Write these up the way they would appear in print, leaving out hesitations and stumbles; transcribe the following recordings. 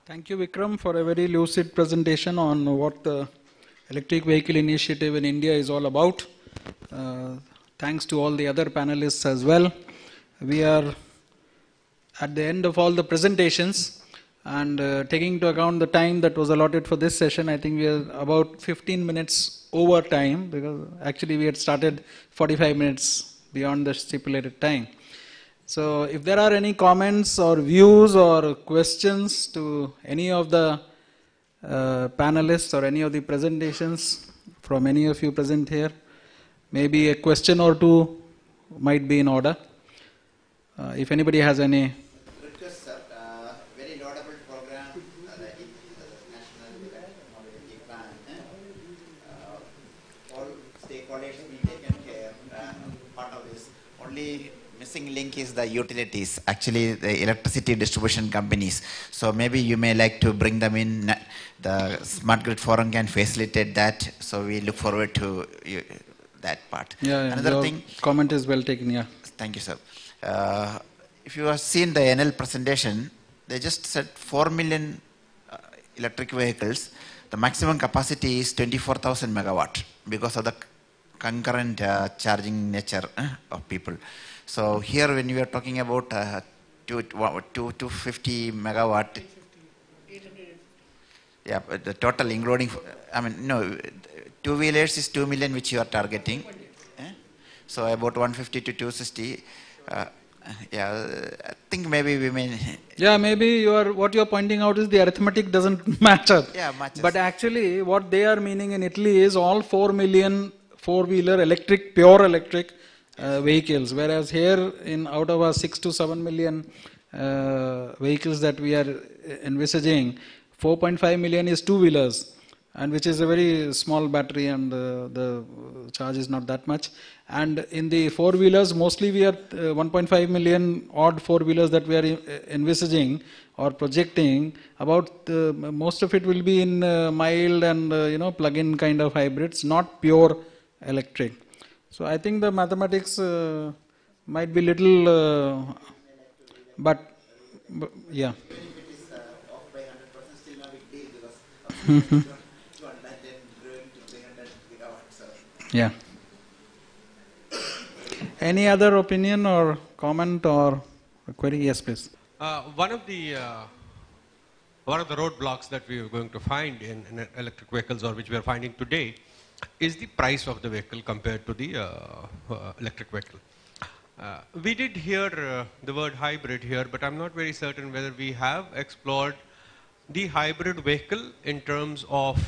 Thank you, Vikram, for a very lucid presentation on what the electric vehicle initiative in India is all about. Thanks to all the other panelists as well. We are at the end of all the presentations, and taking into account the time that was allotted for this session, I think we are about 15 minutes over time, because actually we had started 45 minutes beyond the stipulated time. So if there are any comments or views or questions to any of the panelists or any of the presentations from any of you present here, maybe a question or two might be in order. If anybody has any. Request, sir. Very laudable program, the National Mobility Plan. All stakeholders be taken care. Part of this. Only missing link is the utilities, actually the electricity distribution companies. So maybe you may like to bring them in. The Smart Grid Forum can facilitate that. So we look forward to that part. Yeah, Another thing. Comment is well taken, yeah. Thank you, sir. If you have seen the NL presentation, they just said 4 million electric vehicles. The maximum capacity is 24,000 megawatt because of the concurrent charging nature of people. So here when we are talking about 250 megawatt, yeah, but the total including, I mean, no, two-wheelers is 2 million which you are targeting. So about 150 to 260. Yeah, I think maybe we may. Yeah, maybe what you are pointing out is the arithmetic doesn't match up. Yeah, matches. But actually, what they are meaning in Italy is all 4 million four-wheeler electric, pure electric vehicles, whereas here out of our 6 to 7 million vehicles that we are envisaging, 4.5 million is two-wheelers, and which is a very small battery, and the charge is not that much. And in the four-wheelers, mostly we are 1.5 million odd four-wheelers that we are envisaging or projecting. About most of it will be in mild and plug-in kind of hybrids, not pure electric. So I think the mathematics might be little, but yeah. Yeah. Any other opinion or comment or query? Yes, please. One of the roadblocks that we are going to find in electric vehicles, or which we are finding today, is the price of the vehicle compared to the electric vehicle. We did hear the word hybrid here, but I'm not very certain whether we have explored the hybrid vehicle in terms of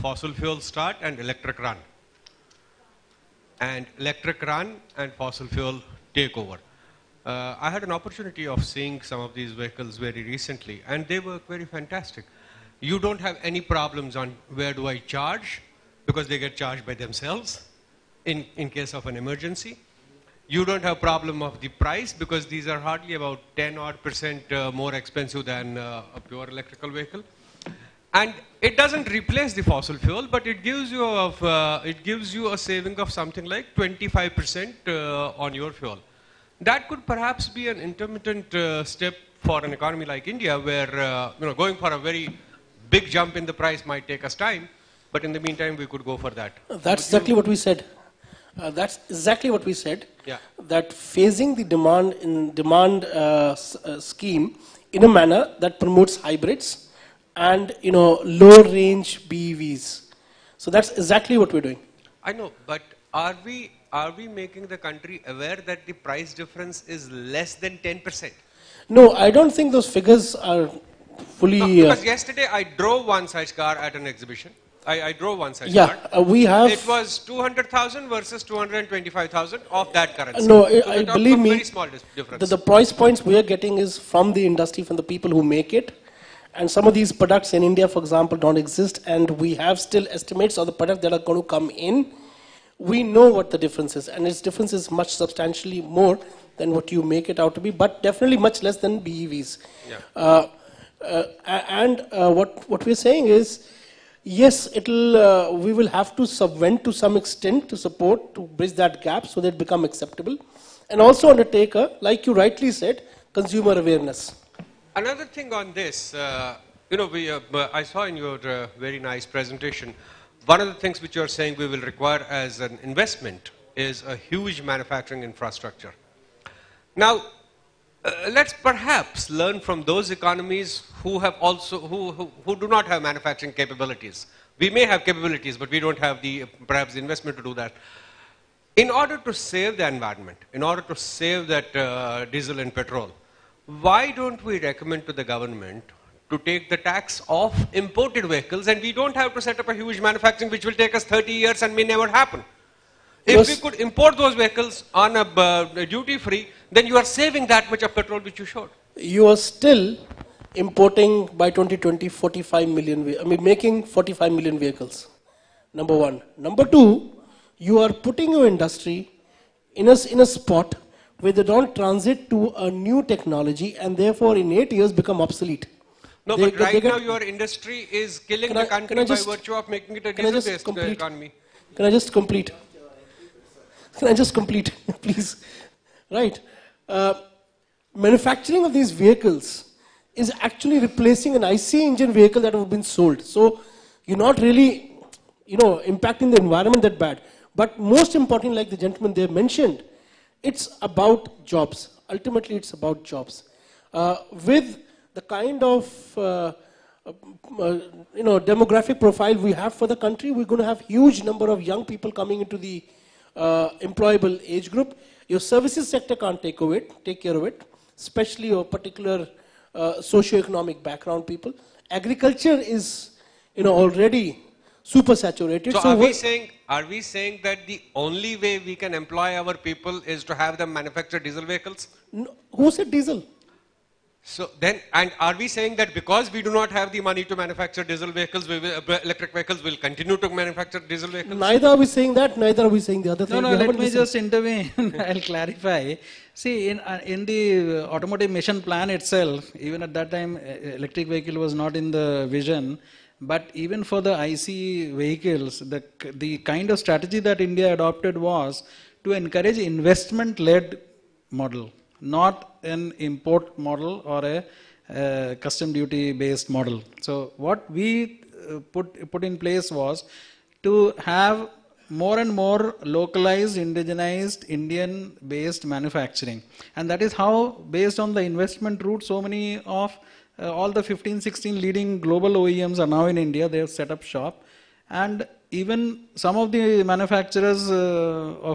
fossil fuel start and electric run. And electric run and fossil fuel takeover. I had an opportunity of seeing some of these vehicles very recently, and they work very fantastic. You don't have any problems on where do I charge, because they get charged by themselves in case of an emergency. You don't have problem of the price, because these are hardly about 10% more expensive than a pure electrical vehicle. And it doesn't replace the fossil fuel, but it gives you a saving of something like 25% on your fuel. That could perhaps be an intermittent step for an economy like India, where going for a very big jump in the price might take us time, but in the meantime we could go for that. That's exactly what we said. That's exactly what we said. Yeah. That phasing the demand scheme in a manner that promotes hybrids and lower range BEVs. So that's exactly what we're doing. I know, but are we making the country aware that the price difference is less than 10%? No, I don't think those figures are fully. No, because yesterday I drove one such car at an exhibition. I drove one such car. We have. It was 200,000 versus 225,000 of that currency. No, so I believe me. Very small difference. The price points we are getting is from the industry, from the people who make it. And some of these products in India, for example, don't exist, and we have still estimates of the products that are going to come in. We know what the difference is, and its difference is much substantially more than what you make it out to be, but definitely much less than BEVs. Yeah. What we're saying is, yes, we will have to subvent to some extent to support, to bridge that gap so that it become acceptable, and also undertake like you rightly said, consumer awareness. Another thing on this, I saw in your very nice presentation, one of the things which you are saying we will require as an investment is a huge manufacturing infrastructure. Now, let's perhaps learn from those economies who have also, who do not have manufacturing capabilities. We may have capabilities, but we don't have perhaps the investment to do that. In order to save the environment, in order to save that diesel and petrol, why don't we recommend to the government to take the tax off imported vehicles, and we don't have to set up a huge manufacturing which will take us 30 years and may never happen? If we could import those vehicles on a duty-free, then you are saving that much of petrol which you showed. You are still importing by 2020 45 million, making 45 million vehicles. Number one. Number two, you are putting your industry in a spot where they don't transit to a new technology and therefore in 8 years become obsolete. No, but right now your industry is killing the country by virtue of making it a diesel-based economy. Can I just complete? Can I just complete, please? Right. Manufacturing of these vehicles is actually replacing an IC engine vehicle that have been sold. So you're not really, impacting the environment that bad. But most importantly, like the gentleman there mentioned, it's about jobs. Ultimately, it's about jobs. With the kind of demographic profile we have for the country, we're going to have huge number of young people coming into the employable age group. Your services sector can't take care of it, especially your particular socio-economic background people. Agriculture is, already super saturated. So are we saying that the only way we can employ our people is to have them manufacture diesel vehicles? No, who said diesel? So then, and are we saying that because we do not have the money to manufacture diesel vehicles, electric vehicles will continue to manufacture diesel vehicles? Neither are we saying that, neither are we saying the other thing. No, let me just intervene. I'll clarify. See, in the automotive mission plan itself, even at that time, electric vehicle was not in the vision. But even for the IC vehicles, the kind of strategy that India adopted was to encourage investment-led model, not an import model or a custom duty based model. So what we put in place was to have more and more localized, indigenized, Indian based manufacturing. And that is how, based on the investment route, so many of all the 15, 16 leading global OEMs are now in India. They have set up shop. And even some of the manufacturers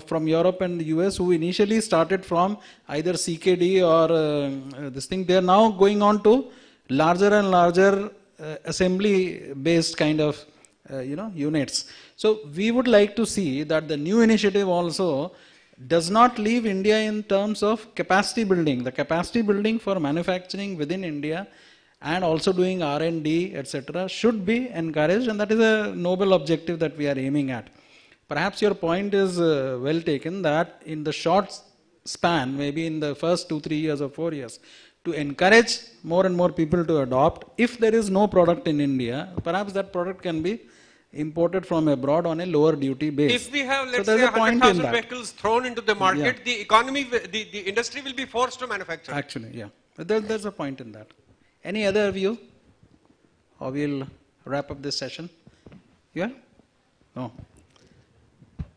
from Europe and the US who initially started from either CKD or this thing, they are now going on to larger and larger assembly based kind of units. So we would like to see that the new initiative also does not leave India in terms of capacity building. The capacity building for manufacturing within India and also doing R&D, etc., should be encouraged, and that is a noble objective that we are aiming at. Perhaps your point is well taken, that in the short span, maybe in the first 2, 3 years or 4 years, to encourage more and more people to adopt, if there is no product in India, perhaps that product can be imported from abroad on a lower duty base. If we have, let's say, 100,000 vehicles thrown into the market, the economy, the industry will be forced to manufacture. Actually, yeah. There's a point in that. Any other view? Or we'll wrap up this session? Yeah? No.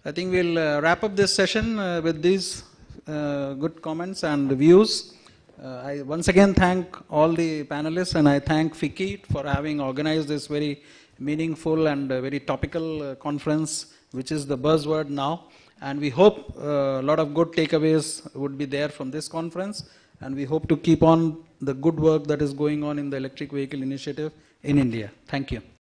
I think we'll wrap up this session with these good comments and views. I once again thank all the panelists, and I thank FICCI for having organized this very meaningful and very topical conference, which is the buzzword now. And we hope a lot of good takeaways would be there from this conference. And we hope to keep on the good work that is going on in the electric vehicle initiative in India. Thank you.